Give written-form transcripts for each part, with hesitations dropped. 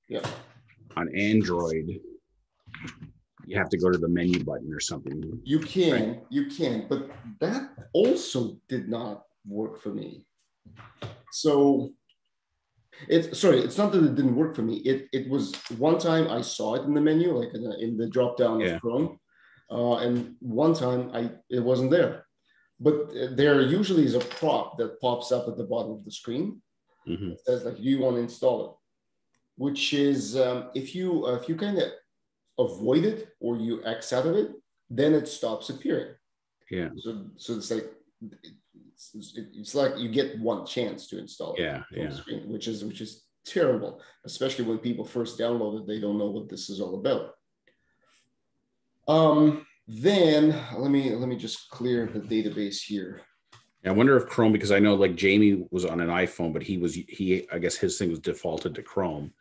Yeah. On Android, you have to go to the menu button or something. You can, but that also did not work for me. So it's not that it didn't work for me. It was one time I saw it in the menu, like in the drop down of Chrome, and one time it wasn't there. But there usually is a prop that pops up at the bottom of the screen. Mm-hmm. It says like, "Do you want to install it?" Which is if you kind of avoid it or you X out of it, then it stops appearing. Yeah. So it's like it's like you get one chance to install it. Yeah. On the screen, which is terrible, especially when people first download it. They don't know what this is all about. Then let me just clear the database here. I wonder if Chrome, because I know like Jamie was on an iPhone, but he I guess his thing was defaulted to Chrome,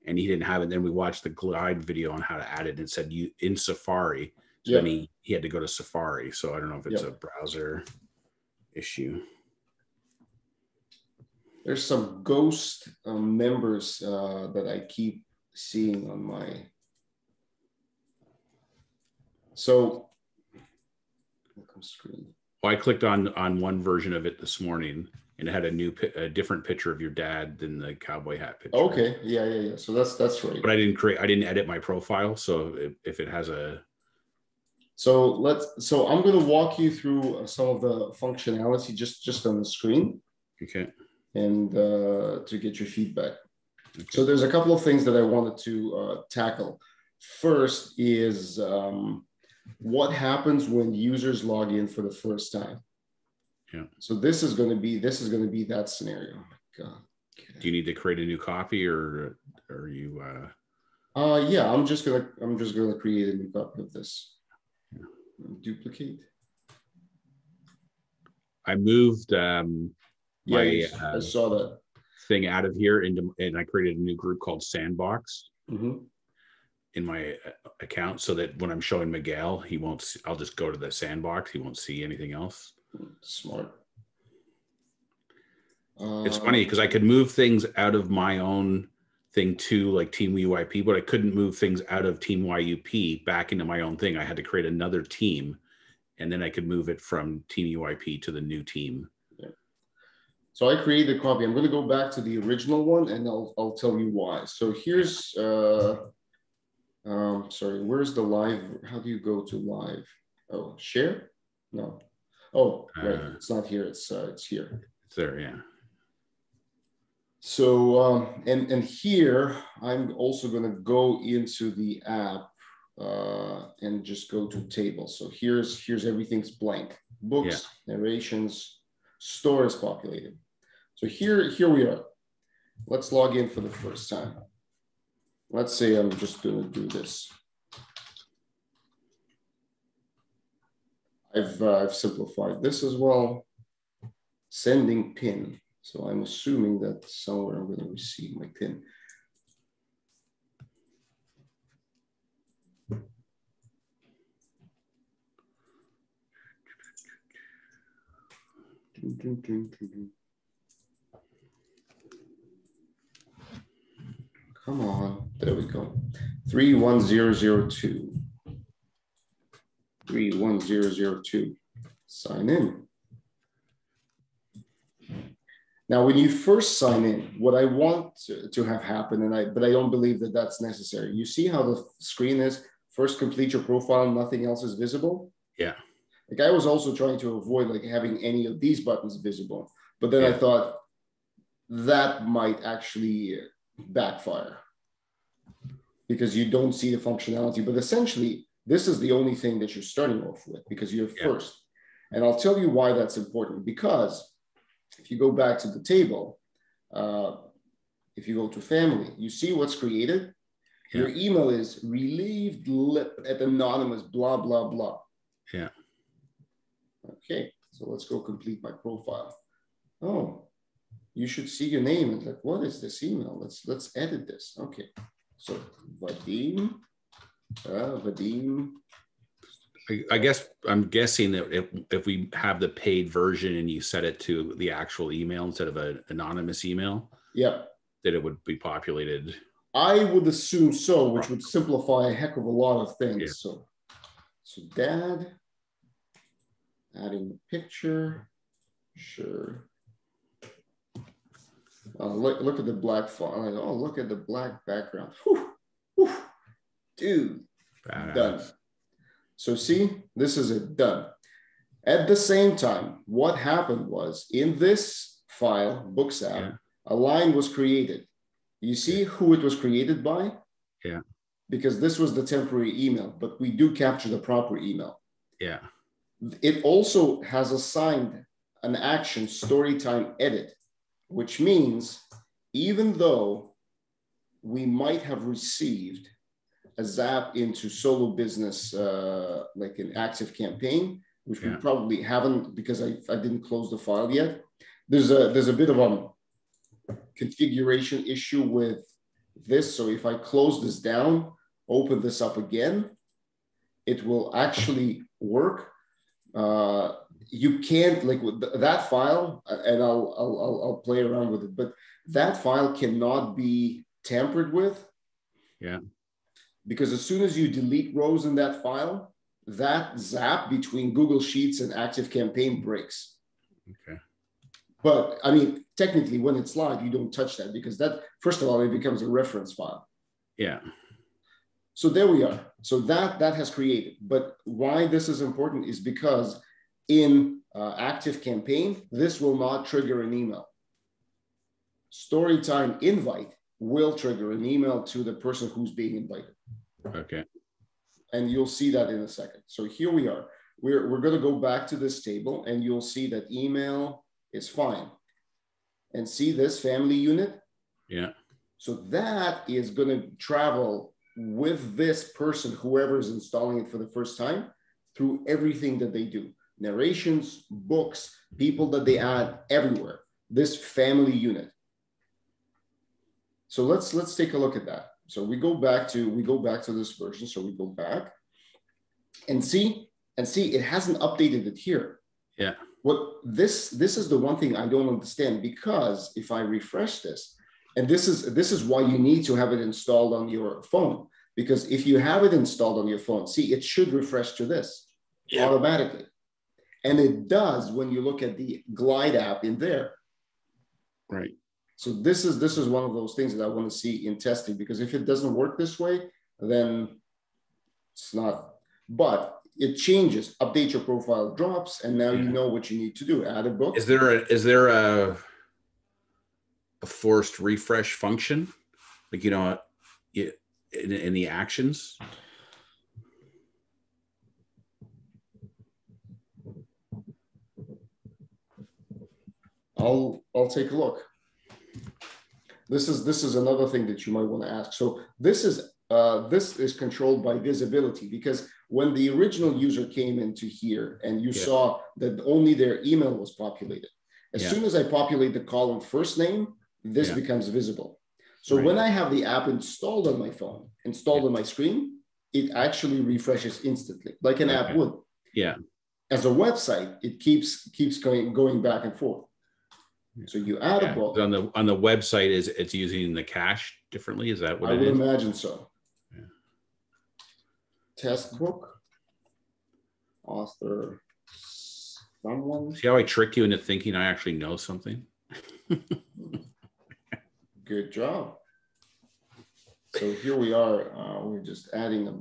and he didn't have it. Then we watched the glide video on how to add it, and it said you in Safari. So then he had to go to Safari. So I don't know if it's a browser issue. There's some ghost members that I keep seeing on my. So, welcome screen. Well, I clicked on one version of it this morning, and it had a different picture of your dad than the cowboy hat picture. Okay, yeah. So that's right. But I didn't edit my profile, so if it has a. So I'm going to walk you through some of the functionality just on the screen. Okay. And to get your feedback. Okay. So there's a couple of things that I wanted to tackle. First is what happens when users log in for the first time. Yeah. So this is going to be that scenario. Oh my God. Do you need to create a new copy, or are you? Yeah, I'm just gonna create a new copy of this. Yeah. Duplicate. I moved. I saw that thing out of here and I created a new group called Sandbox in my account, so that when I'm showing Miguel, I'll just go to the Sandbox. He won't see anything else. Smart. It's funny because I could move things out of my own thing to like Team UIP, but I couldn't move things out of Team YUP back into my own thing. I had to create another team, and then I could move it from Team UIP to the new team. So I created a copy. I'm going to go back to the original one, and I'll tell you why. So here's, sorry, where's the live? How do you go to live? Oh, share? No. Oh, right. It's not here. It's here. It's there, yeah. So and here I'm also going to go into the app and just go to tables. So here's everything's blank. Books, narrations, store is populated. So here we are. Let's log in for the first time. Let's say I'm just going to do this. I've simplified this as well. Sending pin. So I'm assuming that somewhere I'm going to receive my pin. Come on, there we go. 31002. 31002. Sign in. Now, when you first sign in, what I want to have happen, but I don't believe that that's necessary. You see how the screen is? First, complete your profile, nothing else is visible. Yeah. Like I was also trying to avoid like having any of these buttons visible, but then I thought that might actually backfire because you don't see the functionality. But essentially, this is the only thing that you're starting off with because you're first. And I'll tell you why that's important. Because if you go back to the table, if you go to family, you see what's created. Yeah. Your email is relieved lip at anonymous, blah, blah, blah. Yeah. Okay, so let's go complete my profile. Oh, you should see your name. And like, what is this email? Let's edit this. Okay, so Vadim. I guess I'm guessing that if we have the paid version and you set it to the actual email instead of an anonymous email, that it would be populated. I would assume so, which would simplify a heck of a lot of things. Yeah. So dad, adding the picture, sure. Look at the black font. Like, oh, look at the black background. Whew, whew. Dude, Badass. done. So see, this is it, done. At the same time, what happened was in this file, Books app, a line was created. You see who it was created by? Yeah. Because this was the temporary email, but we do capture the proper email. Yeah. It also has assigned an action, storytime edit, which means even though we might have received a zap into solo business, like an active campaign, which we probably haven't because I didn't close the file yet. There's a bit of a configuration issue with this. So if I close this down, open this up again, it will actually work. You can't, like with that file, and I'll play around with it, but that file cannot be tampered with. Yeah. Because as soon as you delete rows in that file, that zap between Google Sheets and Active Campaign breaks. Okay. But I mean, technically, when it's live, you don't touch that because that, first of all, it becomes a reference file. Yeah. So there we are. So that has created. But why this is important is because in Active Campaign, this will not trigger an email. Storytime invite will trigger an email to the person who's being invited. Okay. And you'll see that in a second. So here we are. We're going to go back to this table and you'll see that email is fine. And see this family unit? Yeah. So that is going to travel with this person, whoever's installing it for the first time, through everything that they do. Narrations, books, people that they add everywhere. This family unit. So let's take a look at that. So we go back to this version. So we go back and see it hasn't updated it here. Yeah. What this is the one thing I don't understand, because if I refresh this, and this is why you need to have it installed on your phone, because if you have it installed on your phone, see, it should refresh to this automatically. And it does when you look at the Glide app in there. Right. So this is one of those things that I want to see in testing, because if it doesn't work this way, then it's not. But it changes. Update your profile drops, and now you know what you need to do. Add a book. Is there a forced refresh function, like in the actions? I'll take a look. This is another thing that you might want to ask. So this is controlled by visibility, because when the original user came into here and you saw that only their email was populated, as soon as I populate the column first name, this becomes visible. So when I have the app installed on my phone, installed on my screen, it actually refreshes instantly, like an app would. Yeah. As a website, it keeps going back and forth. So you add a book. On the website, it's using the cache differently? Is that what it is? I would imagine so. Yeah. Test book, author, someone. See how I trick you into thinking I actually know something? Good job. So here we are. We're just adding a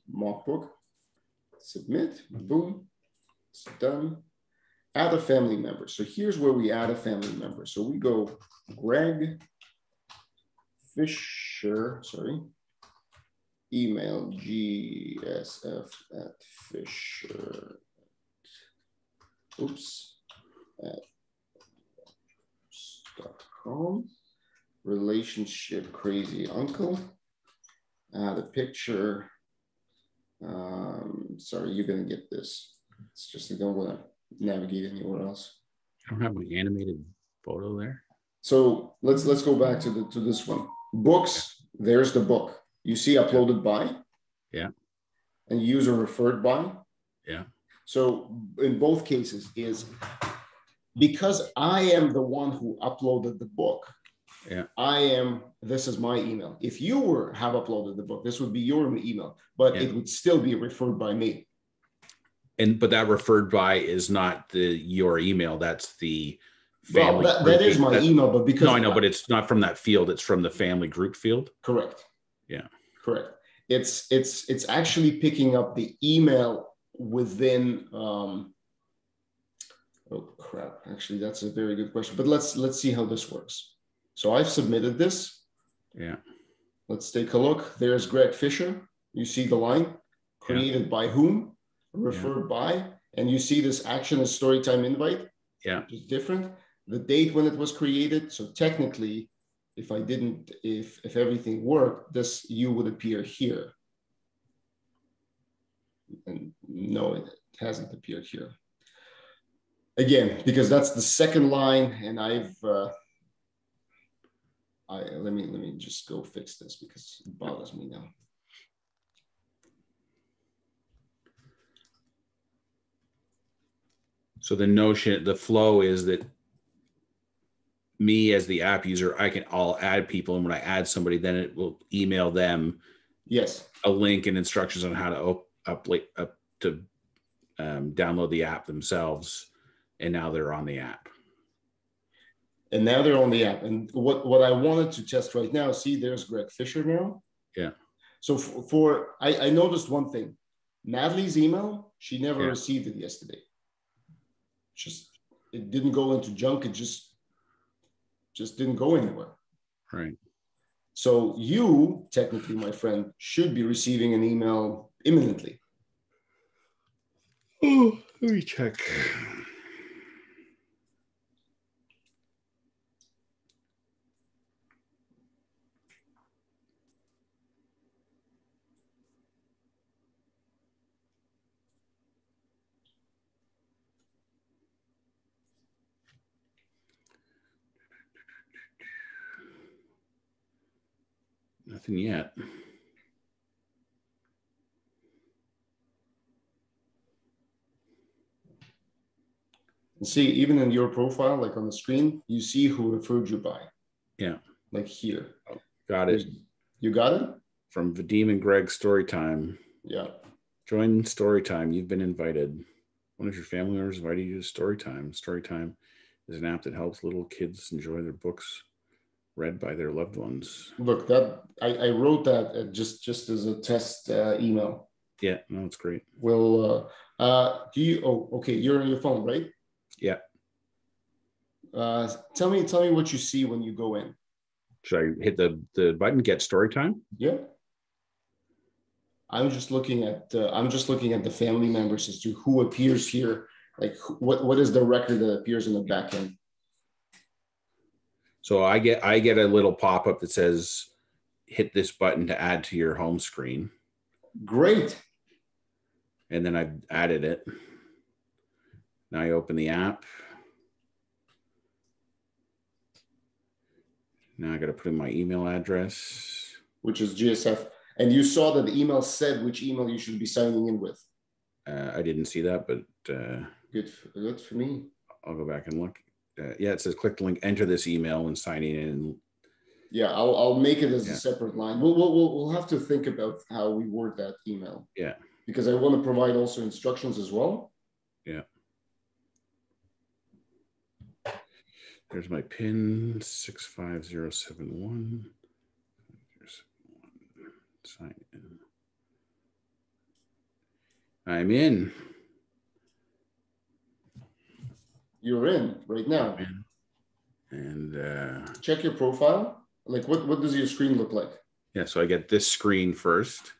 mock book. Submit. Boom. It's done. Add a family member. So here's where we add a family member. So we go Greg Fisher, email gsf@fisher. @com. Relationship crazy uncle. Add a picture. Sorry, you're gonna get this. It's just I don't want to navigate anywhere else. I don't have my animated photo there. So let's go back to this one. Books. There's the book. You see uploaded by. Yeah. And user referred by. Yeah. So in both cases is because I am the one who uploaded the book, Yeah. This is my email. If you have uploaded the book, this would be your email, but it would still be referred by me. But that referred by is not your email. That's the family. Well, that is my email, but because no, I know, but it's not from that field. It's from the family group field. Correct. Yeah. Correct. It's actually picking up the email within. Oh crap! Actually, that's a very good question. But let's see how this works. So I've submitted this. Yeah. Let's take a look. There's Greg Fisher. You see the line created by whom, referred by, and you see this action as storytime invite. Yeah. Which is different. The date when it was created. So technically, if everything worked, you would appear here. And no, it hasn't appeared here. Again, because that's the second line, and let me just go fix this because it bothers me now. So the flow is that me as the app user, I'll add people, and when I add somebody, then it will email them a link and instructions on how to download the app themselves, and now they're on the app. And now they're on the app. And what I wanted to test right now, see, there's Greg Fisher now. Yeah. So I noticed one thing. Natalie's email, she never received it yesterday. It didn't go into junk. It just didn't go anywhere. Right. So you, technically, my friend, should be receiving an email imminently. Oh, let me check. Nothing yet. And see, even in your profile, like on the screen, you see who referred you by. Yeah. Like here. Oh, got it. You got it? From Vadim and Greg Storytime. Yeah. Join Storytime. You've been invited. One of your family members invited you to Storytime. Storytime is an app that helps little kids enjoy their books read by their loved ones. Look, that I wrote that just as a test email. Yeah, no, it's great. Well, okay, you're on your phone, right? Yeah. Tell me what you see when you go in. Should I hit the button, get Storytime? Yeah. I'm just looking at the family members as to who appears here. Like what is the record that appears in the back end? So I get a little pop-up that says hit this button to add to your home screen. Great. And then I've added it. Now I open the app. Now I got to put in my email address, which is GSF. And you saw that the email said which email you should be signing in with. I didn't see that, but good for me. I'll go back and look. Yeah, it says click the link, enter this email, and signing in. Yeah, I'll make it as a separate line. We'll have to think about how we word that email. Yeah. Because I want to provide also instructions as well. Yeah. There's my PIN 65071. Sign in. I'm in. You're in right now. And check your profile. Like what does your screen look like? Yeah, so I get this screen first.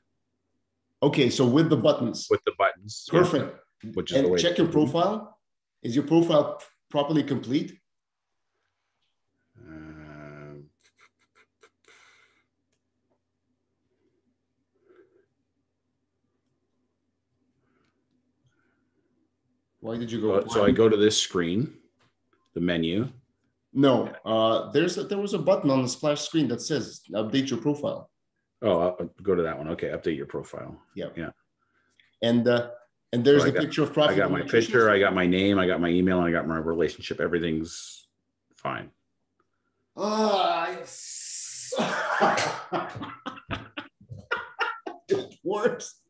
Okay, so with the buttons. With the buttons. Perfect. Yeah. Which is and the way check your profile. Is your profile properly complete? Why did you go? So I go to this screen, the menu. No, there was a button on the splash screen that says update your profile. Oh, I'll go to that one. Okay, update your profile. Yeah. Yeah. And there's the picture of profit. I got my picture, I got my name, I got my email, and I got my relationship. Everything's fine. Yes. It works.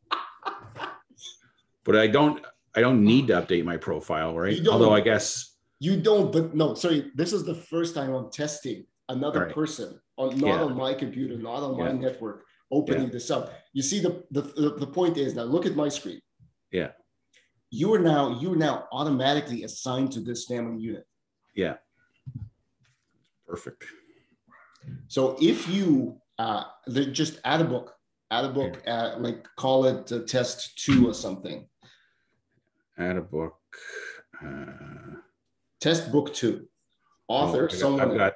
But I don't need to update my profile, right? You don't. Although I guess you don't, but no, sorry. This is the first time I'm testing another person on not on my computer, not on my network, opening this up. You see, the point is now look at my screen. Yeah. You are now automatically assigned to this family unit. Yeah. Perfect. So if you just add a book, like call it test 2 or something. Add a book. Test book 2. Author, I've got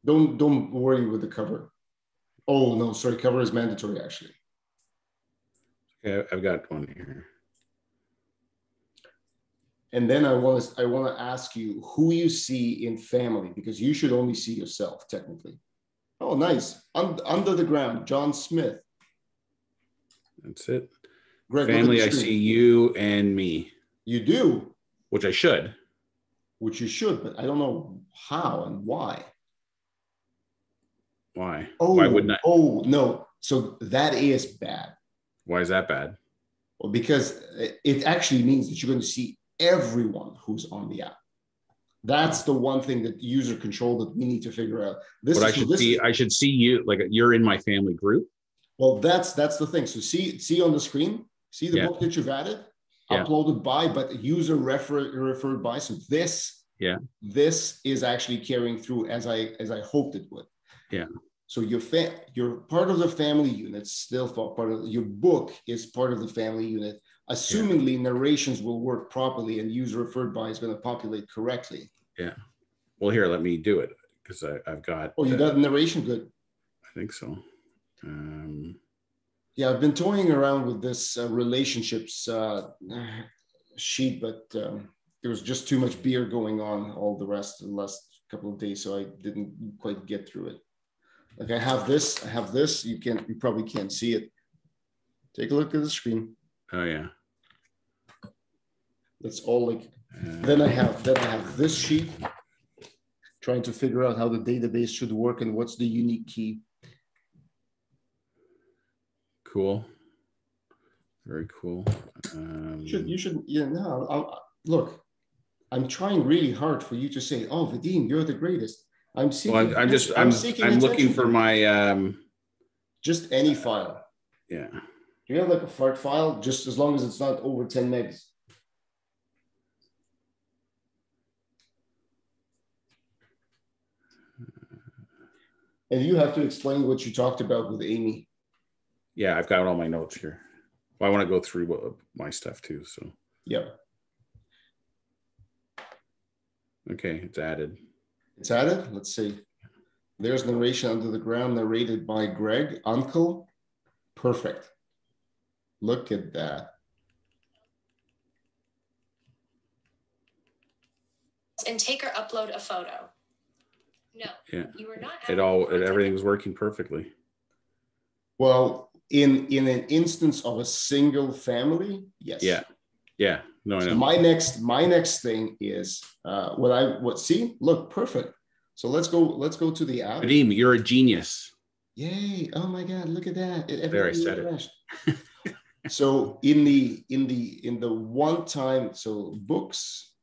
Don't worry with the cover. Oh no, sorry, cover is mandatory actually. Okay, I've got one here. And then I want to ask you who you see in family, because you should only see yourself technically. Oh, nice. Under the Ground, John Smith. That's it. Greg, family, I see you and me. You do? Which I should. Which you should, but I don't know how and why. Why? Oh, why wouldn't I? Oh, no. So that is bad. Why is that bad? Well, because it actually means that you're going to see everyone who's on the app. That's the one thing that user control that we need to figure out. I should see you, like you're in my family group. Well, that's the thing. So see on the screen, see the book that you've added, uploaded by, but user referred by. So this is actually carrying through as I hoped it would. Yeah. So you're part of the family unit, still part of your book is part of the family unit. Assumingly narrations will work properly and user referred by is going to populate correctly. Yeah. Well, here, let me do it because I've got. Oh, you got narration good. I think so. Yeah, I've been toying around with this relationships sheet, but there was just too much beer going on all the last couple of days, so I didn't quite get through it. Like I have this. You probably can't see it. Take a look at the screen. Oh yeah. That's all like. Then I have this sheet, trying to figure out how the database should work and what's the unique key. Cool. Very cool. You should look. I'm trying really hard for you to say, "Oh, Vadim, you're the greatest." I'm seeking. Well, I'm looking for my. Just any file. Yeah. Do you have like a fart file? Just as long as it's not over 10 megs. And you have to explain what you talked about with Amy. Yeah, I've got all my notes here. Well, I want to go through my stuff too. So. Yeah. Okay, it's added. It's added. Let's see. There's narration under the ground, narrated by Greg, Uncle. Perfect. Look at that. And take or upload a photo. No, yeah. You were not. Everything was working perfectly. Well, in an instance of a single family, yes. Yeah. Yeah. No, I know. My next thing is see, look, perfect. So let's go to the app. Vadim, you're a genius. Yay. Oh my God, look at that. There, I said it. So in the one time, so books,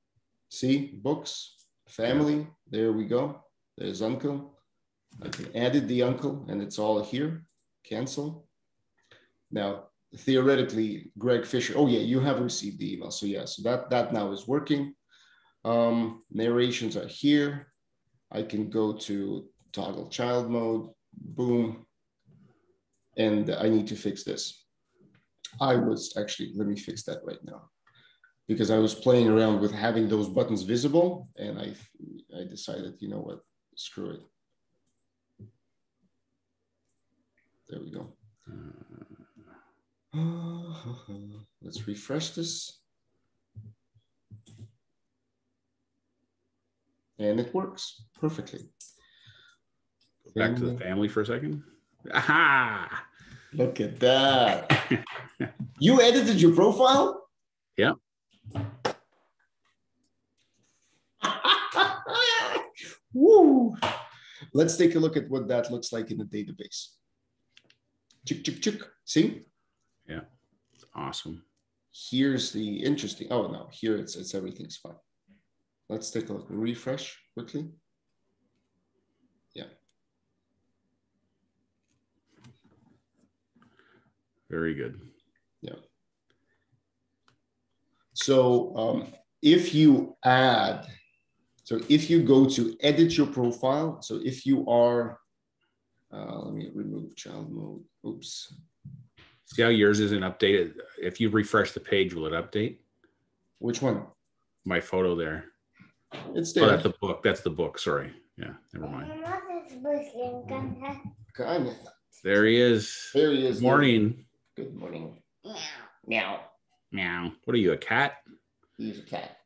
see, books, family, there we go. There's uncle. I can added the uncle and it's all here. Cancel. Now, theoretically, Greg Fisher, oh yeah, you have received the email. So yeah, so that now is working. Narrations are here. I can go to toggle child mode, boom. And I need to fix this. let me fix that right now, because I was playing around with having those buttons visible and I decided, you know what, screw it. There we go. Let's refresh this. And it works perfectly. Go back to the family for a second. Aha! Look at that. You edited your profile? Yeah. Woo! Let's take a look at what that looks like in the database. Chick, chick, chick. See? Yeah. It's awesome. Here's the interesting. Oh, no. Here it's everything's fine. Let's take a look. Refresh quickly. Yeah. Very good. Yeah. So if you add, so if you go to edit your profile, so if you are, let me remove child mode. Oops. See how yours isn't updated? If you refresh the page, will it update? Which one? My photo there. It's there. Oh, that's the book. That's the book. Sorry. Yeah, never mind. There he is. There he is. Good morning. Good morning. Meow. Meow. Meow. What are you, a cat? He's a cat.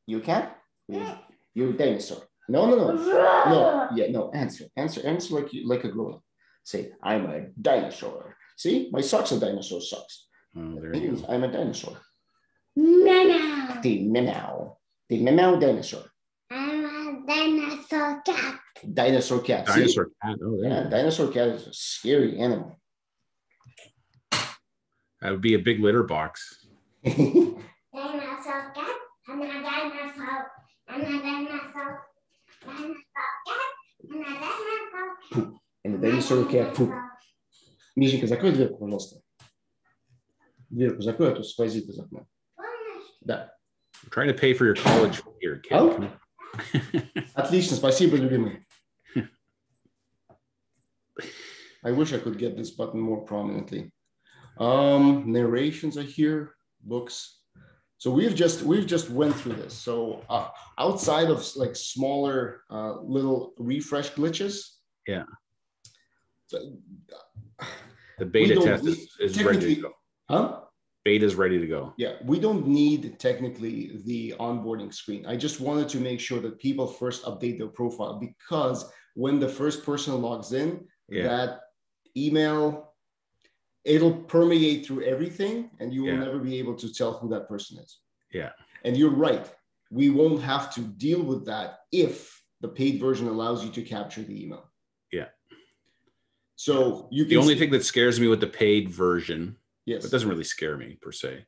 You a cat? You're a dinosaur. No, no, no. No. Yeah, no. Answer like a grown-up. Say, I'm a dinosaur. See, my socks are dinosaur socks. Oh, there you go. I'm a dinosaur. Meow. The meow dinosaur. I'm a dinosaur cat. Dinosaur cat. Dinosaur cat. Oh, there Yeah, you go. dinosaur cat is a scary animal. That would be a big litter box. Dinosaur cat. I'm a dinosaur. I'm a dinosaur. Dinosaur cat. I'm a dinosaur. And the dinosaur cat poop. Мишенька, закрой дверку, пожалуйста. Дверку закрой, а то сквозит из окна. Да. I'm trying to pay for your college here, kid. Oh? Отлично, спасибо, любимый. I wish I could get this button more prominently. Narrations are here, books. So we've just went through this. So outside of like smaller little refresh glitches. Yeah. So, the beta test is ready to go. Huh? Beta is ready to go. Yeah, we don't need technically the onboarding screen. I just wanted to make sure that people first update their profile, because when the first person logs in, that email, it'll permeate through everything and you will never be able to tell who that person is. Yeah. And you're right. We won't have to deal with that if the paid version allows you to capture the email. Yeah. So you can the only thing that scares me with the paid version, yes, but doesn't really scare me per se,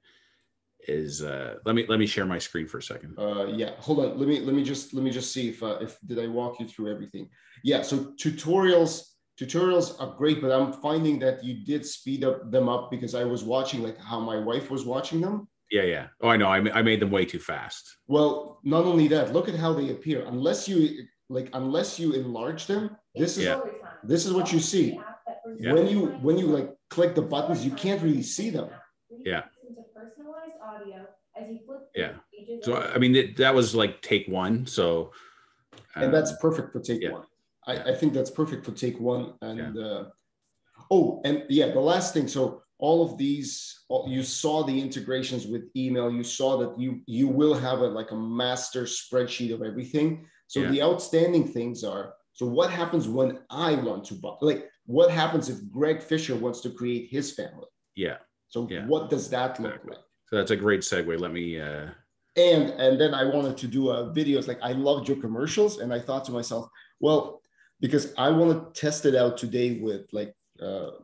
is let me share my screen for a second. Yeah, hold on. Let me just see if did I walk you through everything. Yeah, so tutorials are great, but I'm finding that you did speed them up because I was watching like how my wife was watching them. Yeah. Oh, I know. I made them way too fast. Well, not only that, look at how they appear. Unless you enlarge them, this is what you see. Yeah. When you like click the buttons, you can't really see them. Yeah. Yeah. So I mean that was like take one. So and that's perfect for take one. I think that's perfect for take one. And the last thing. So all of these, you saw the integrations with email. You saw that you will have a master spreadsheet of everything. So the outstanding things are, so what happens when I want to what happens if Greg Fisher wants to create his family? Yeah. So what does that look like? So that's a great segue. Let me and then I wanted to do videos. Like I loved your commercials, and I thought to myself, well, because I want to test it out today with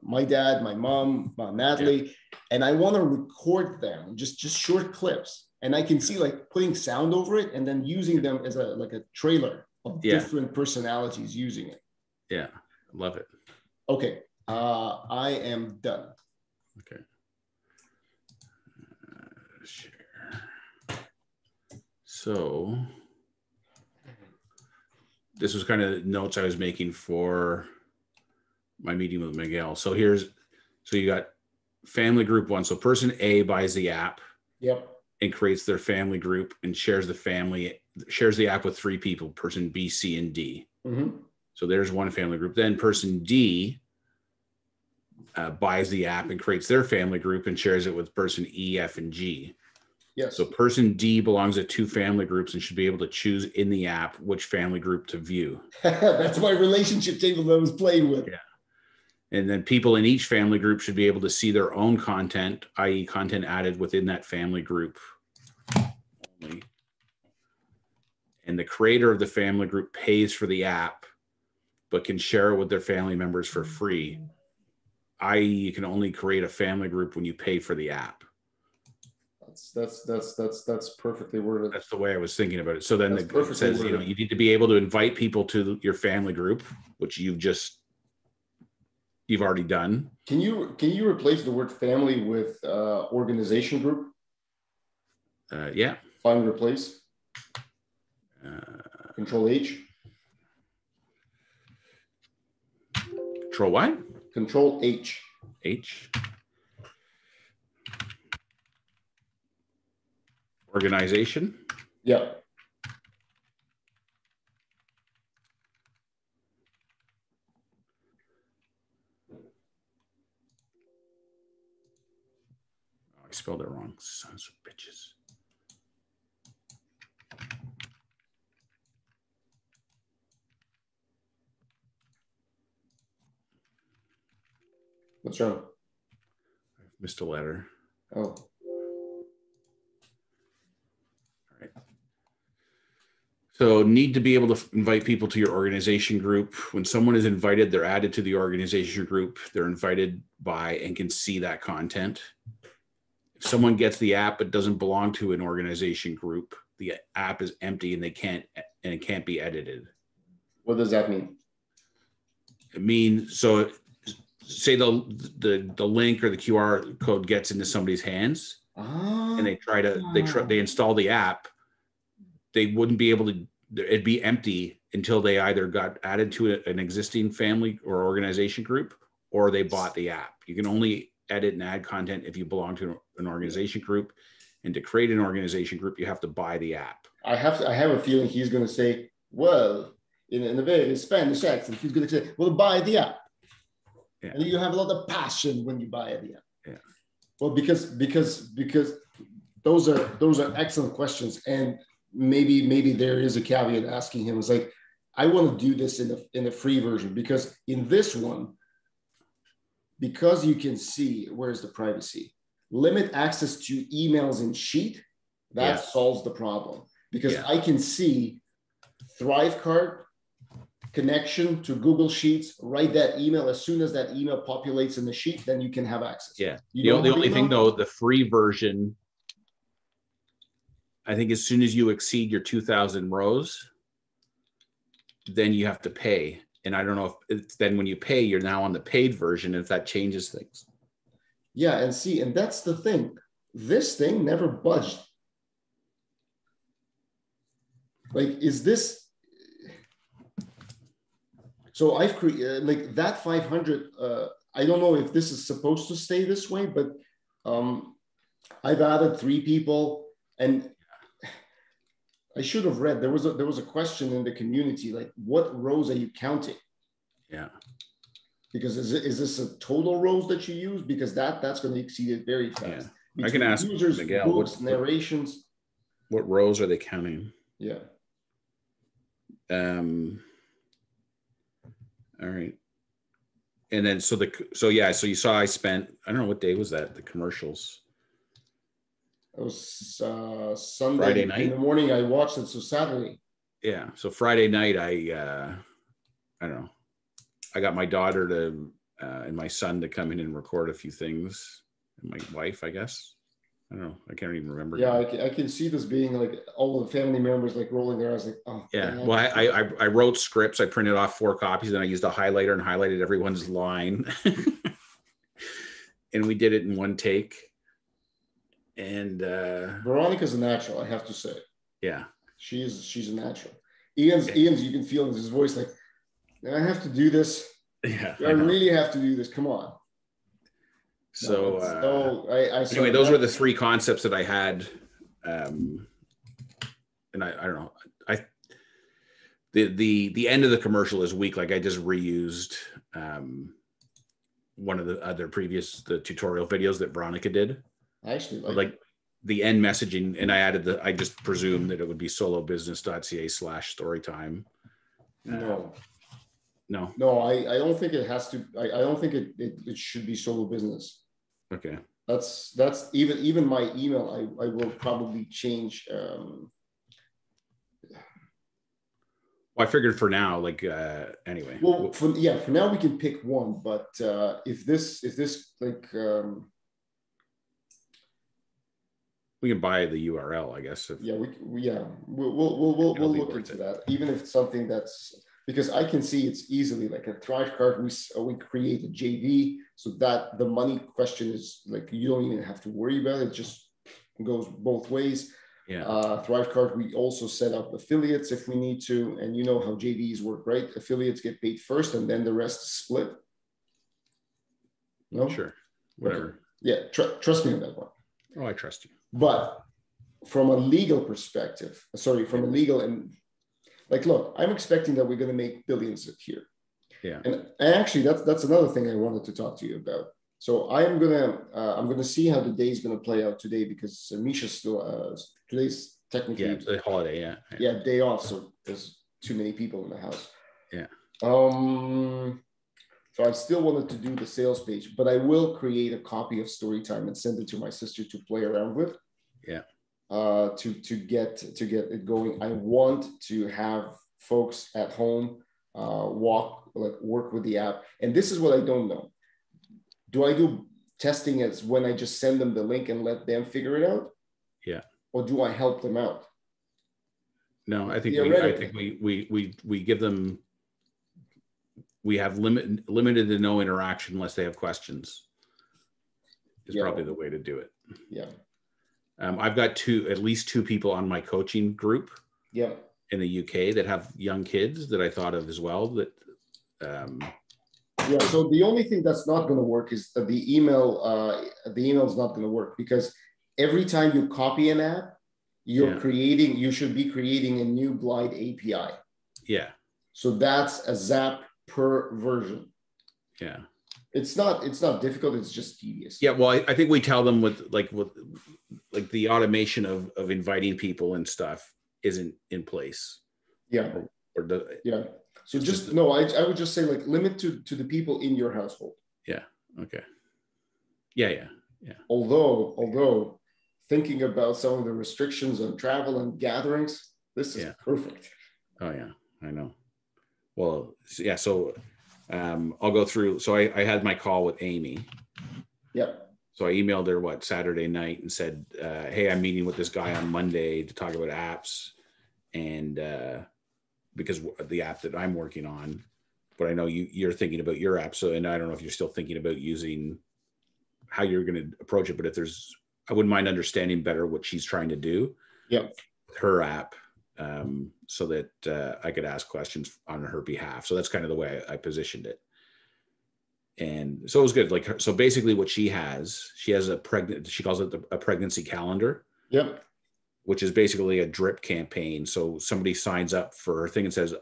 my dad, my mom, Natalie, and I want to record them, just short clips, and I can see like putting sound over it and then using them as a trailer of different personalities using it. Yeah, love it. Okay, I am done. Okay. Share. So this was kind of notes I was making for my meeting with Miguel. So you got family group one. So person A buys the app. Yep. And creates their family group and shares the app with 3 people, person B, C, and D. Mm-hmm. So there's one family group. Then person D buys the app and creates their family group and shares it with person E, F, and G. Yes. So person D belongs to 2 family groups and should be able to choose in the app which family group to view. That's my relationship table that I was playing with. Yeah. And then people in each family group should be able to see their own content, i.e. content added within that family group only. And the creator of the family group pays for the app, but can share it with their family members for free. I.e. you can only create a family group when you pay for the app. That's perfectly worded. That's the way I was thinking about it. So then it says, worded. you need to be able to invite people to your family group, which you've already done. Can you replace the word family with organization group? Yeah. Find replace. Control H. Control what? Control H. H. Organization. Yeah. Oh, I spelled it wrong. Sons of bitches. What's wrong? I missed a letter. Oh. So need to be able to invite people to your organization group. When someone is invited, they're added to the organization group. They're invited by and can see that content. If someone gets the app but doesn't belong to an organization group, the app is empty and it can't be edited. What does that mean? It means, so say the link or the QR code gets into somebody's hands and they install the app. They wouldn't be able to, it'd be empty until they either got added to an existing family or organization group, or they bought the app. You can only edit and add content if you belong to an organization group. And to create an organization group, you have to buy the app. I have a feeling he's going to say, well, in a very Spanish accent, he's going to say, well, buy the app. Yeah. And you have a lot of passion when you buy the app. Yeah. Well, because those are excellent questions. And maybe there is a caveat asking him. It's like, I want to do this in the free version, because in this one, because you can see, where's the privacy? Limit access to emails in Sheet. That solves the problem, because I can see Thrivecart connection to Google Sheets, write that email. As soon as that email populates in the sheet, then you can have access. Yeah. The only thing though, the free version, I think as soon as you exceed your 2,000 rows, then you have to pay. And I don't know if it's then when you pay, you're now on the paid version, if that changes things. Yeah, and that's the thing. This thing never budged. Like, is this? So I've created like that 500. I don't know if this is supposed to stay this way, but I've added 3 people, and I should have read. There was a question in the community, like, what rows are you counting? Yeah. Because is this a total rows that you use? Because that's going to exceed it very fast. Yeah. I can ask users, Miguel, books, narrations. What rows are they counting? Yeah. All right. And then so you saw I spent, I don't know, what day was that? The commercials. It was Sunday. Friday night. In the morning I watched it, so Saturday. Yeah. So Friday night I don't know. I got my daughter and my son to come in and record a few things. And my wife, I guess. I don't know. I can't even remember. Yeah, I can see this being like all the family members like rolling their eyes like, oh. Yeah. Man. Well, I wrote scripts. I printed off 4 copies, and I used a highlighter and highlighted everyone's line. And we did it in one take. And Veronica's a natural, I have to say. Yeah. She's a natural. Ian's you can feel in his voice like, I have to do this. Yeah. I really have to do this. Come on. So anyway, those were the 3 concepts that I had. And I don't know. The end of the commercial is weak. Like I just reused one of the other the tutorial videos that Veronica did. I actually like the end messaging, and I just presumed that it would be solobusiness.ca/storytime. No. No. I don't think it has to. I don't think it should be solo business. Okay. That's even my email. I will probably change. Well, I figured for now, like anyway. Well, for now we can pick one, but if this like we can buy the URL, I guess. We'll look into that. Even if it's something that's, because I can see it's easily like a Thrive card. We create a JV so that the money question is like you don't even have to worry about it. It just goes both ways. Yeah. Thrive card, we also set up affiliates if we need to, and you know how JVs work, right? Affiliates get paid first, and then the rest is split. No, sure, whatever. Okay. Yeah, trust me on that one. Oh, I trust you. But from a legal perspective, from a legal and like, look, I'm expecting that we're going to make billions here. Yeah. And actually, that's another thing I wanted to talk to you about. So I'm gonna see how the day is gonna play out today, because Misha's still today's technically it's a holiday. Yeah, day off. So there's too many people in the house. Yeah. So I still wanted to do the sales page, but I will create a copy of Storytime and send it to my sister to play around with. Yeah. To get it going. I want to have folks at home work with the app. And this is what I don't know. Do I do testing as when I just send them the link and let them figure it out? Yeah. Or do I help them out? No, I think we give them, we have limited to no interaction unless they have questions. Is probably the way to do it. Yeah. I've got at least two people on my coaching group. Yeah. In the UK that have young kids that I thought of as well. That. Yeah. So the only thing that's not going to work is the email. The email is not going to work, because every time you copy an app, you should be creating a new Glide API. Yeah. So that's a Zap per version. Yeah. It's not difficult. It's just tedious. Yeah. Well, I think we tell them with the automation of inviting people and stuff isn't in place. Yeah. Yeah. So I would just say like limit to the people in your household. Yeah. Okay. Yeah. Although thinking about some of the restrictions on travel and gatherings, this is perfect. Oh yeah, I know. Well, yeah. So I'll go through. So I had my call with Amy. Yep. So I emailed her Saturday night and said, hey, I'm meeting with this guy on Monday to talk about apps, and because the app that I'm working on, but I know you're thinking about your app. So, and I don't know if you're still thinking about using how you're going to approach it, but I wouldn't mind understanding better what she's trying to do. Yep. With her app, so that I could ask questions on her behalf. So that's kind of the way I positioned it. And so it was good. So basically what she has she calls it a pregnancy calendar. Yep. Which is basically a drip campaign. So somebody signs up for her thing and says,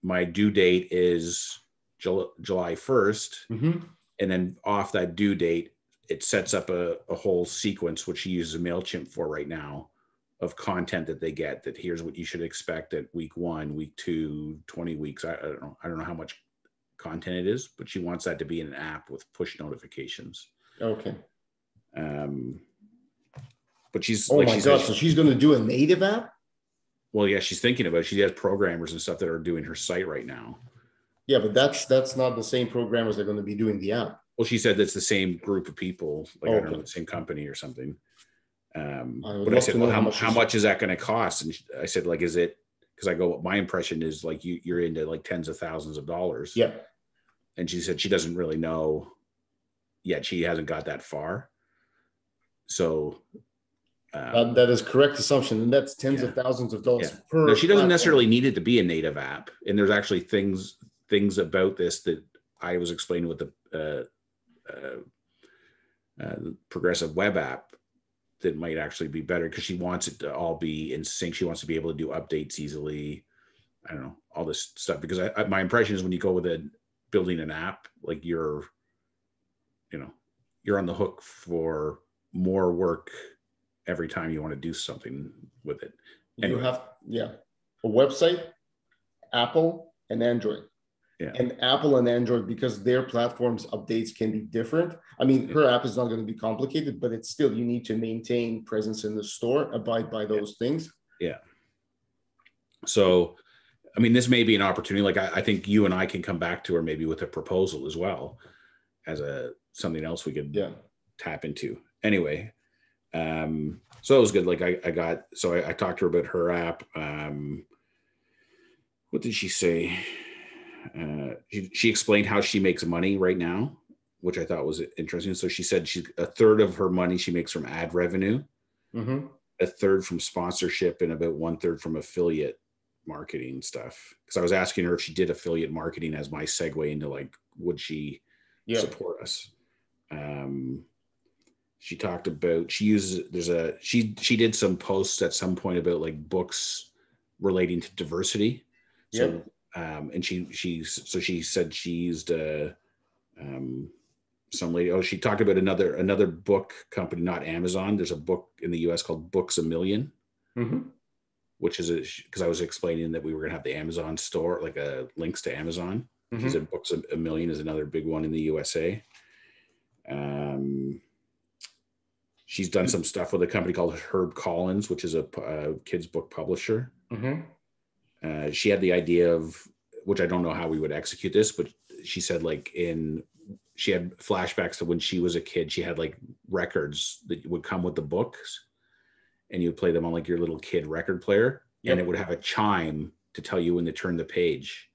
my due date is July 1st. Mm-hmm. And then off that due date, it sets up a whole sequence, which she uses MailChimp for right now, of content that they get, that here's what you should expect at week 1, week 2, 20 weeks. I don't know how much content it is, but she wants that to be in an app with push notifications. Okay. But she's so she's going to do a native app? Well, yeah, she's thinking about it. She has programmers and stuff that are doing her site right now. Yeah, but that's not the same programmers that are going to be doing the app. Well, she said that's the same group of people, I don't know, the same company or something. But I said, well, how much is that going to cost? And I said, is it, because my impression is you're into tens of thousands of dollars. Yeah. And she said she doesn't really know yet. She hasn't got that far. So that is correct assumption, and that's tens of thousands of dollars per. No, she doesn't necessarily need it to be a native app, and there's actually things about this that I was explaining with the progressive web app that might actually be better, because she wants it to all be in sync. She wants to be able to do updates easily. I don't know, all this stuff, because my impression is when you go with building an app, you're you're on the hook for more work every time you want to do something with it. Anyway. You have, a website, Apple and Android. Yeah. And Apple and Android, because their platforms updates can be different. I mean, her app is not going to be complicated, but it's still, you need to maintain presence in the store, abide by those things. Yeah. So, I mean, this may be an opportunity. Like, I think you and I can come back to her maybe with a proposal as well as something else we could tap into. Anyway, so it was good. Like I talked to her about her app. What did she say? She explained how she makes money right now, which I thought was interesting. So she said a third of her money she makes from ad revenue, a third from sponsorship, and about 1/3 from affiliate marketing stuff. Because I was asking her if she did affiliate marketing as my segue into like, would she support us? She talked about, she did some posts at some point about like books relating to diversity. So, and she said she used some lady. Oh, she talked about another book company, not Amazon. There's a book in the US called Books A Million, which is because I was explaining that we were gonna have the Amazon store, like links to Amazon. She said Books A Million is another big one in the USA. She's done some stuff with a company called Herb Collins, which is a kids book publisher. She had the idea of, which I don't know how we would execute this, but she said like she had flashbacks to when she was a kid. She had like records that would come with the books, and you would play them on like your little kid record player, and it would have a chime to tell you when to turn the page.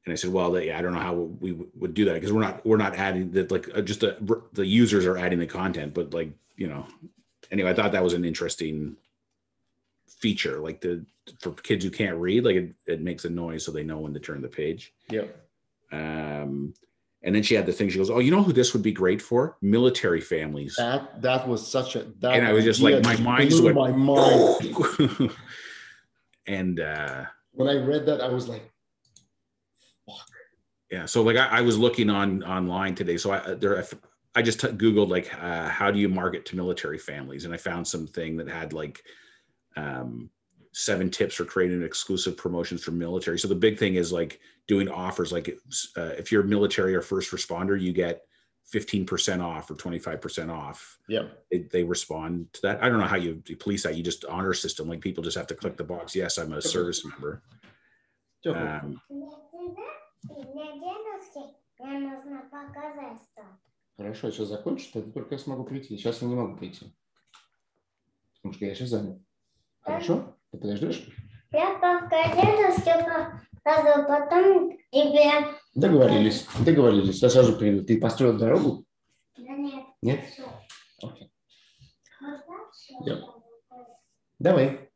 And I said, well, I don't know how we would do that, because we're not adding that, like just the users are adding the content, but like, anyway, I thought that was an interesting feature, like for kids who can't read, like it makes a noise so they know when to turn the page. And then she had the thing, she goes, oh, you know who this would be great for? Military families. That was such a, that and I was just like, my mind just went, my mind. And when I read that, I was like, fuck. Yeah. So like I was looking online today. So I just Googled like, how do you market to military families? And I found something that had like 7 tips for creating exclusive promotions for military. So the big thing is like doing offers. Like if you're military or first responder, you get 15% off or 25% off. They respond to that. I don't know how you police that. You just honor system. Like people just have to click the box. Yes, I'm a service member. Хорошо, сейчас закончу, тогда только я смогу прийти. Сейчас я не могу прийти, потому что я сейчас занят. Хорошо? Ты подождешь? Я пока сразу потом тебе... Договорились. Я сразу приду. Ты построил дорогу? Нет. Нет? Окей. Давай.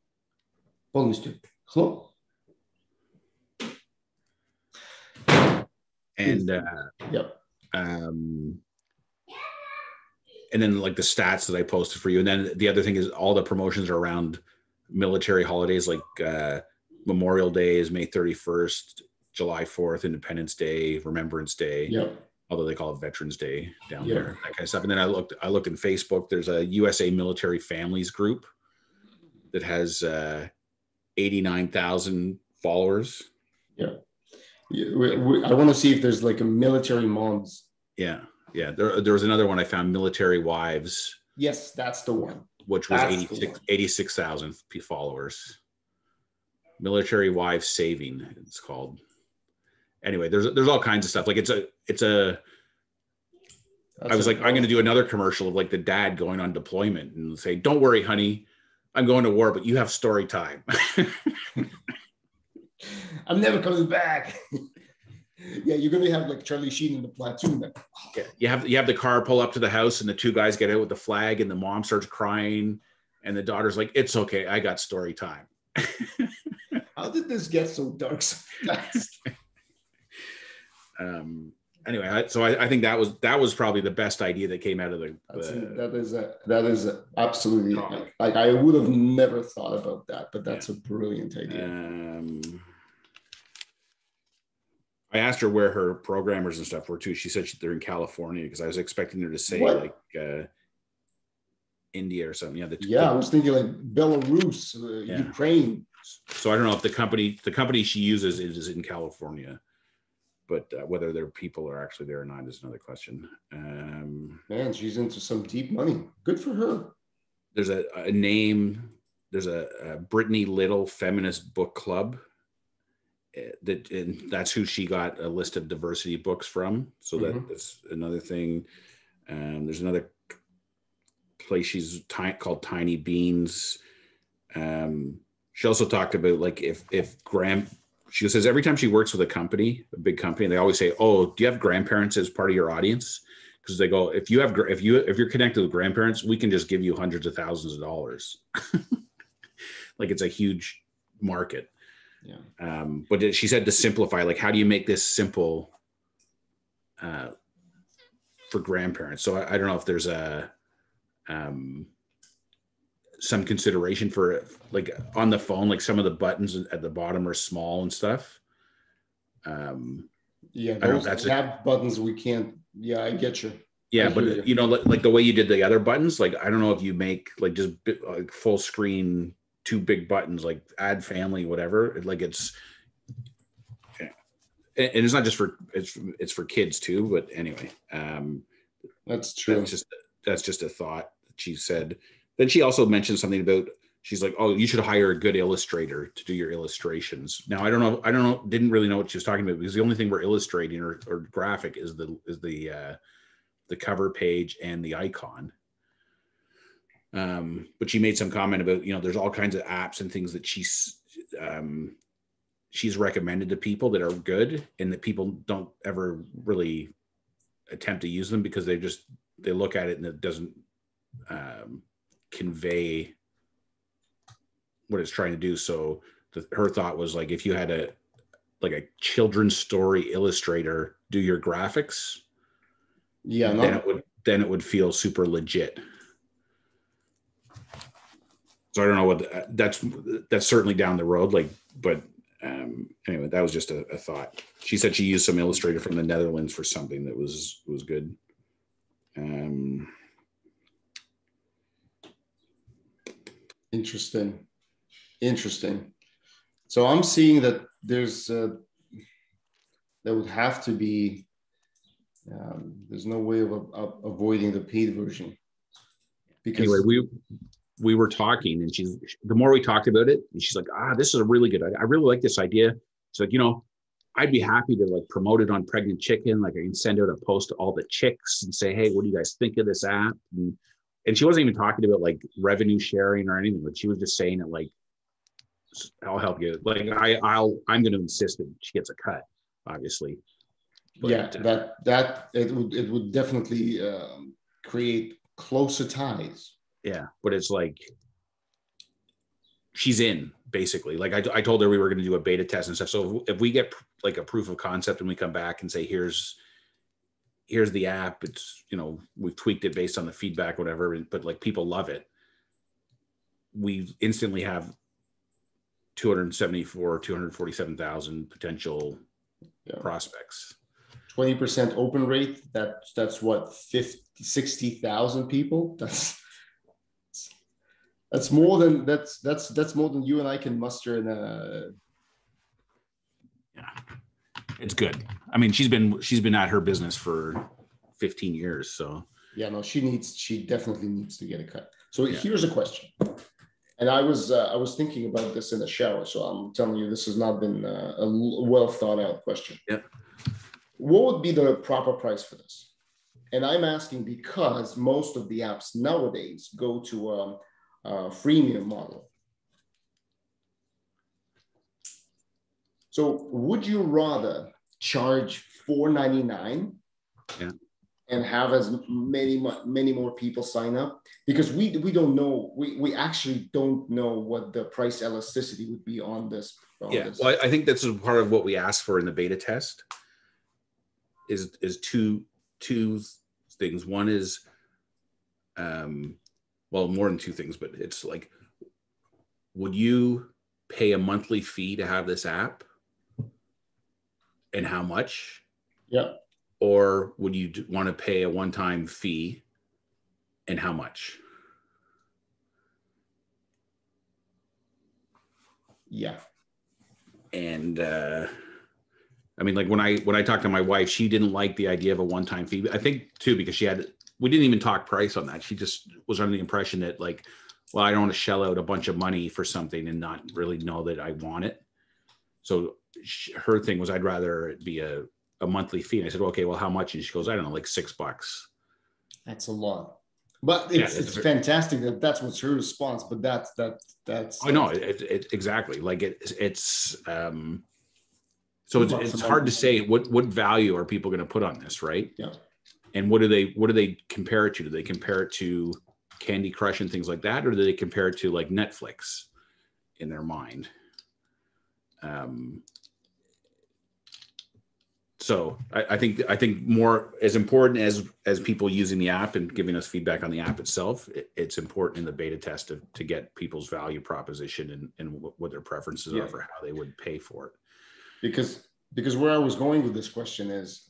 Полностью. Хлоп. And and then like the stats that I posted for you. And then the other thing is all the promotions are around military holidays, like Memorial Day is May 31st, July 4th, Independence Day, Remembrance Day, although they call it Veterans Day down there, that kind of stuff. And then I looked in Facebook, there's a USA Military Families group that has 89,000 followers. I want to see if there's like a military moms. There was another one I found, Military Wives. Yes, that's the one. Which was 86,000 followers. Military Wives Saving, it's called. Anyway, there's all kinds of stuff. Like I was like, I'm going to do another commercial of like the dad going on deployment and say, don't worry, honey, I'm going to war, but you have story time. I'm never coming back. You're going to have like Charlie Sheen in the platoon then. You have the car pull up to the house and the 2 guys get out with the flag and the mom starts crying and the daughter's like, it's okay, I got story time. How did this get so dark so fast? Anyway, so I think that was probably the best idea that came out of that is absolutely like I would have never thought about that, but that's a brilliant idea. I asked her where her programmers and stuff were too. She said they're in California, because I was expecting her to say What? like India or something. Yeah, I was thinking like Belarus, Ukraine. So I don't know if the company she uses is in California, but whether their people are actually there or not is another question. Man, she's into some deep money. Good for her. There's a name. There's a Brittany Little Feminist Book Club. And that's who she got a list of diversity books from. So that's another thing. There's another place she's called Tiny Beans. She also talked about like if she says every time she works with a big company, they always say, "Oh, do you have grandparents as part of your audience?" Because they go, if you're connected with grandparents, we can just give you hundreds of thousands of dollars. Like it's a huge market. Yeah. But she said to simplify, like, how do you make this simple for grandparents? So I don't know if there's some consideration for like on the phone, like some of the buttons at the bottom are small and stuff. Yeah, those tab buttons we can't. Yeah, I get you. Yeah, but you know, like the way you did the other buttons, like I don't know if you make like just like full screen, 2 big buttons, like add family, whatever. Like it's, and it's not just for it's for kids too. But anyway, that's true. That's just a thought that she said. Then she also mentioned something about, she's like, oh, you should hire a good illustrator to do your illustrations. Now I don't know, didn't really know what she was talking about, because the only thing we're illustrating or graphic is the cover page and the icon. But she made some comment about, you know, there's all kinds of apps and things that she's recommended to people that are good, and that people don't ever really attempt to use them because they look at it and it doesn't convey what it's trying to do. So her thought was like, if you had a children's story illustrator do your graphics, then it would feel super legit. So I don't know what that's certainly down the road, like, but anyway, that was just a thought. She said she used some illustrator from the Netherlands for something that was good. Interesting. So I'm seeing that there would have to be, there's no way of avoiding the paid version. Because anyway, we were talking, and the more we talked about it, and she's like, this is a really good idea. I really like this idea. She's like, you know, I'd be happy to like promote it on Pregnant Chicken. Like I can send out a post to all the chicks and say, hey, what do you guys think of this app? And she wasn't even talking about like revenue sharing or anything, but she was just saying it like, I'll help you. Like I'm going to insist that she gets a cut, obviously. But, yeah, that it would definitely create closer ties. Yeah, but it's like she's in, basically. Like I told her we were going to do a beta test and stuff. So if we get like a proof of concept and we come back and say, here's the app, it's, you know, we've tweaked it based on the feedback, whatever, but like people love it, we instantly have 247,000 potential prospects. 20% open rate. That's what, 60,000 people. That's more than you and I can muster in a. Yeah, it's good. I mean, she's been at her business for 15 years, so. Yeah, no, she definitely needs to get a cut. So here's a question. And I was thinking about this in the shower, so I'm telling you, this has not been a well thought out question. Yeah. What would be the proper price for this? And I'm asking because most of the apps nowadays go to a freemium model. So would you rather charge $4.99 and have as many more people sign up? Because we don't know, we actually don't know what the price elasticity would be on this. Well, I think that's part of what we asked for in the beta test is two things. One is, well, more than two things, but it's like, would you pay a monthly fee to have this app? and how much? Yeah. Or would you want to pay a one-time fee and how much? Yeah. And I mean, like when I talked to my wife, she didn't like the idea of a one-time fee. I think too, because we didn't even talk price on that. She just was under the impression that like, well, I don't want to shell out a bunch of money for something and not really know that I want it. So her thing was, I'd rather it be a monthly fee. And I said, well, okay, well, how much? And she goes, I don't know, like $6. That's a lot. But it's fantastic that's what's her response. But that's I know it exactly. Like it's so it's hard to say what value are people going to put on this, right? Yeah. And what do they compare it to? Do they compare it to Candy Crush and things like that, or do they compare it to like Netflix in their mind? So I think more as important as people using the app and giving us feedback on the app itself, it's important in the beta test to get people's value proposition and what their preferences are for how they would pay for it. Because where I was going with this question is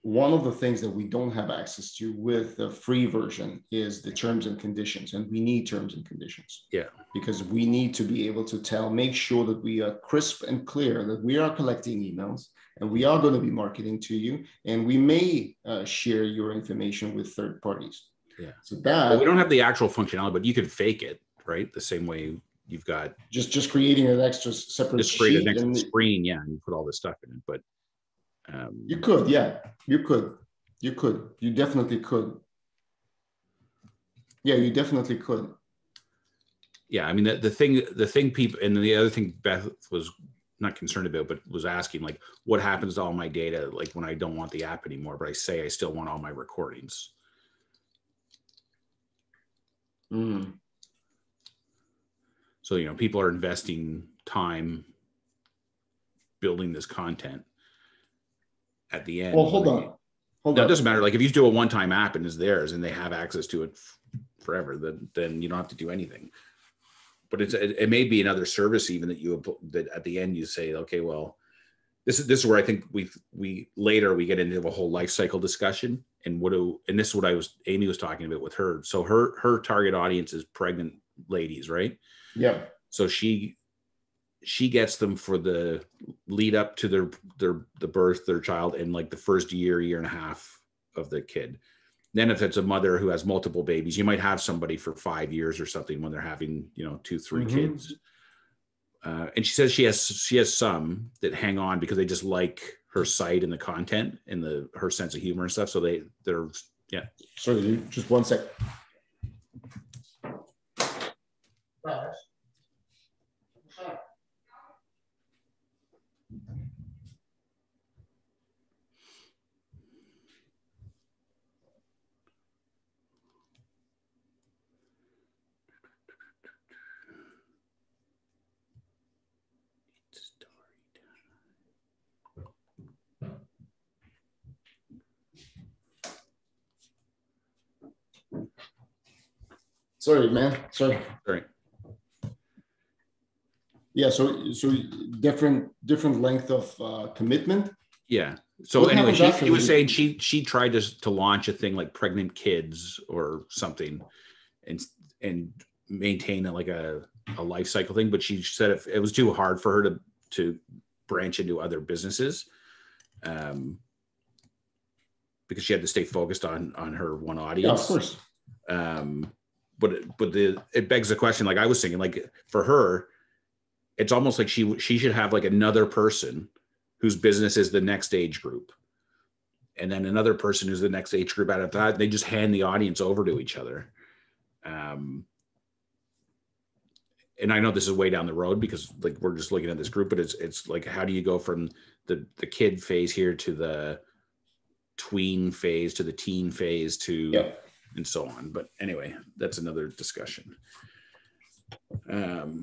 one of the things that we don't have access to with the free version is the terms and conditions, and we need terms and conditions. Yeah. Because we need to be able to make sure that we are crisp and clear, that we are collecting emails and we are going to be marketing to you, and we may share your information with third parties. Yeah. So that we don't have the actual functionality, but you could fake it, right? The same way you've got just creating an extra separate just create sheet an extra and screen, and you put all this stuff in it. But you could, you definitely could. Yeah, you definitely could. Yeah, I mean the thing people, and the other thing Beth was not concerned about, but was asking, like, what happens to all my data, like when I don't want the app anymore, but I say I still want all my recordings. Mm. So, people are investing time building this content. At the end, Well, hold on. It doesn't matter. Like if you do a one-time app and it's theirs and they have access to it forever, then you don't have to do anything. But it may be another service even that at the end you say, okay, well, this is where I think we later we get into a whole life cycle discussion and this is what Amy was talking about with her. So her target audience is pregnant ladies, right? Yeah. So she gets them for the lead up to the birth, their child, and like the first year and a half of the kid. Then if it's a mother who has multiple babies, you might have somebody for 5 years or something when they're having, 2, 3 kids. And she says she has some that hang on because they just like her site and the content and her sense of humor and stuff. So they're. Sorry, just one sec. Sorry, man. Sorry. Yeah. So different length of commitment. Yeah. So anyway, she was saying she tried to launch a thing like pregnant kids or something, and maintain like a life cycle thing. But she said it was too hard for her to branch into other businesses, because she had to stay focused on her one audience. Yeah, of course. But it begs the question, like I was thinking, like for her, it's almost like she should have like another person whose business is the next age group, and then another person who's the next age group out of that. They just hand the audience over to each other. And I know this is way down the road because like we're just looking at this group, but it's like, how do you go from the kid phase here to the tween phase to the teen phase to and so on. But anyway, that's another discussion. But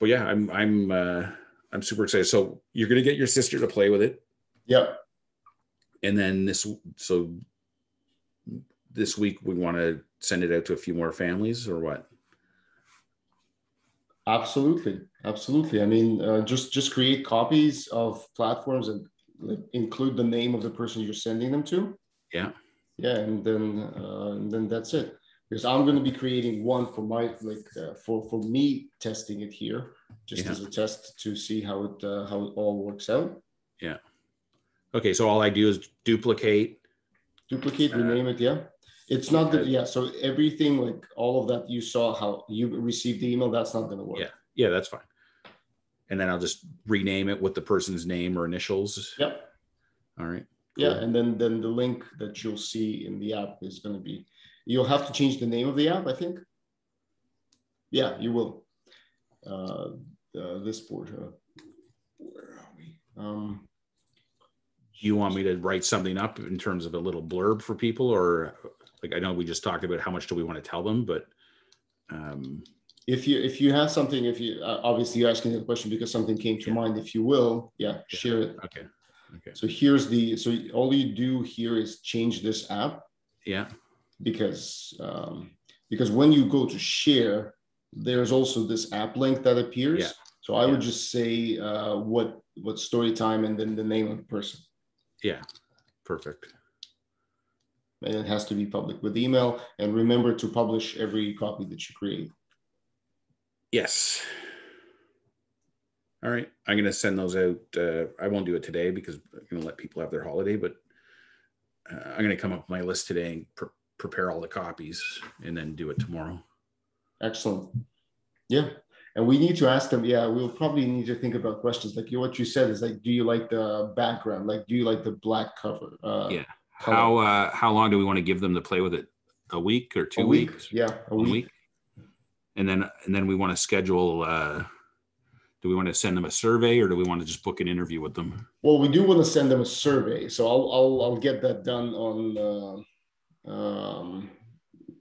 yeah, I'm super excited. So you're going to get your sister to play with it. Yeah. And then this week we want to send it out to a few more families or what? Absolutely, absolutely. I mean, just create copies of platforms and like, include the name of the person you're sending them to. Yeah. Yeah, and then that's it. Because I'm going to be creating one for my for me testing it here, just as a test to see how it all works out. Yeah. Okay, so all I do is duplicate, rename it. Yeah, it's not that. Yeah, so everything like all of that you saw how you received the email, that's not going to work. Yeah, that's fine. And then I'll just rename it with the person's name or initials. Yep. All right. Cool. Yeah, and then the link that you'll see in the app is going to be. You'll have to change the name of the app, I think. Yeah, you will. This board. Where are we? You want me to write something up in terms of a little blurb for people, or like I know we just talked about how much do we want to tell them, but if you have something, if you obviously you're asking the question because something came to mind. If you will, share it. Okay. So all you do here is change this app. Yeah. Because when you go to share, there's also this app link that appears. Yeah. So I would just say what story time and then the name of the person. Yeah, perfect. And it has to be public with email. And remember to publish every copy that you create. Yes. All right. I'm going to send those out. I won't do it today because I'm going to let people have their holiday, but I'm going to come up with my list today and prepare all the copies and then do it tomorrow. Excellent. Yeah. And we need to ask them. Yeah, we'll probably need to think about questions like what you said is like, do you like the background? Like, do you like the black cover? Yeah. Color? How long do we want to give them to play with it? A week or 2 weeks? Yeah, a week. And then we want to schedule. Do we want to send them a survey or do we want to just book an interview with them? Well, we do want to send them a survey, so I'll get that done on.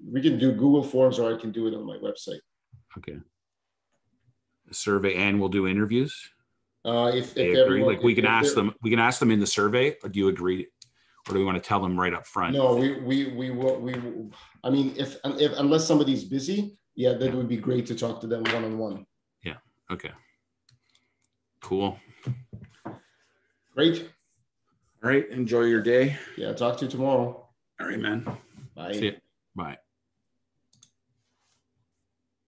We can do Google Forms or I can do it on my website. Okay. A survey, and we'll do interviews. If they agree, like we can ask them in the survey. Or do you agree, or do we want to tell them right up front? No, we will. I mean, if unless somebody's busy, that would be great to talk to them one-on-one. Yeah. Okay. Cool. Great. All right. Enjoy your day. Yeah. Talk to you tomorrow. All right, man. Bye. See you. Bye.